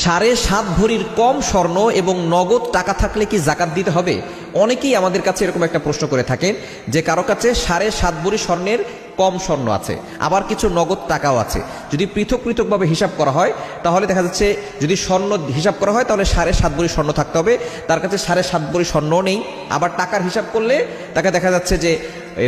7.5 ভরির কম স্বর্ণ এবং নগদ টাকা থাকলে কি জাকাত দিতে হবে? অনেকেই আমাদের কাছে এরকম একটা প্রশ্ন করে থাকেন যে কারো কাছে 7.5 ভরি স্বর্ণের কম স্বর্ণ আছে, আবার কিছু নগদ টাকাও আছে। যদি পৃথক পৃথকভাবে হিসাব করা হয় তাহলে দেখা যাচ্ছে, যদি স্বর্ণ হিসাব করা হয় তাহলে 7.5 ভরি স্বর্ণ থাকতে হবে, তার কাছে 7.5 ভরি স্বর্ণও নেই। আবার টাকার হিসাব করলে তাকে দেখা যাচ্ছে যে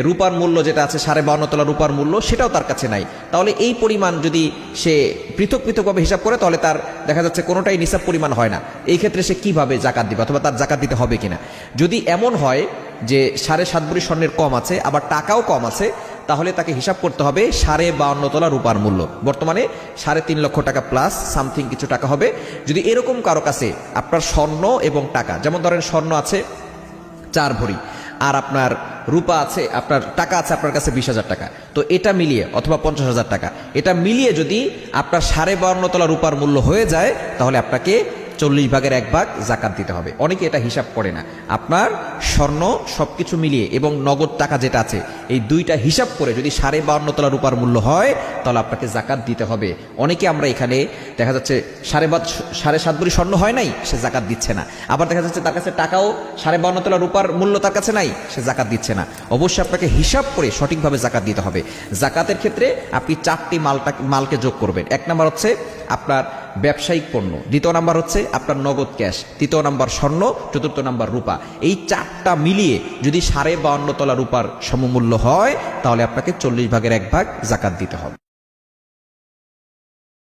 রূপার মূল্য যেটা আছে 52.5 তোলা রূপার মূল্য, সেটাও তার কাছে নাই। তাহলে এই পরিমাণ যদি সে পৃথক পৃথকভাবে হিসাব করে তাহলে তার দেখা যাচ্ছে কোনোটাই নিসাব পরিমাণ হয় না। এই ক্ষেত্রে সে কিভাবে জাকাত দিবে, অথবা তার জাকাত দিতে হবে কিনা? যদি এমন হয় যে 7.5 ভরি স্বর্ণের কম আছে, আবার টাকাও কম আছে, তাহলে তাকে হিসাব করতে হবে 52.5 তোলা রূপার মূল্য, বর্তমানে 3.5 লক্ষ টাকা প্লাস সামথিং কিছু টাকা হবে। যদি এরকম কারো কাছে আপনার স্বর্ণ এবং টাকা, যেমন ধরেন স্বর্ণ আছে 4 ভরি আর আপনার রূপা আছে, আপনার টাকা আছে আপনার কাছে 20,000 টাকা, তো এটা মিলিয়ে অথবা 50,000 টাকা, এটা মিলিয়ে যদি আপনার 52.5 তোলা রূপার মূল্য হয়ে যায় তাহলে আপনাকে 40 ভাগের 1 ভাগ জাকাত দিতে হবে। অনেকে এটা হিসাব করে না। আপনার স্বর্ণ সবকিছু মিলিয়ে এবং নগদ টাকা যেটা আছে এই দুইটা হিসাব করে যদি 52.5 তোলা রূপার মূল্য হয় তাহলে আপনাকে জাকাত দিতে হবে। অনেকে আমরা এখানে দেখা যাচ্ছে 7.5 ভরি স্বর্ণ হয় নাই, সে জাকাত দিচ্ছে না। আবার দেখা যাচ্ছে তার কাছে টাকাও 52.5 তোলা রূপার মূল্য তার কাছে নাই, সে জাকাত দিচ্ছে না। অবশ্যই আপনাকে হিসাব করে সঠিকভাবে জাকাত দিতে হবে। জাকাতের ক্ষেত্রে আপনি 4টি মালকে যোগ করবেন। 1 নাম্বার হচ্ছে আপনার ব্যবসায়িক পণ্য, 2 নাম্বার হচ্ছে আপনার নগদ ক্যাশ, 3 নাম্বার স্বর্ণ, 4 নাম্বার রূপা। এই 4টা মিলিয়ে যদি 52.5 তোলা রূপার সমমূল্য হয় তাহলে আপনাকে 40 ভাগের 1 ভাগ জাকাত দিতে হবে।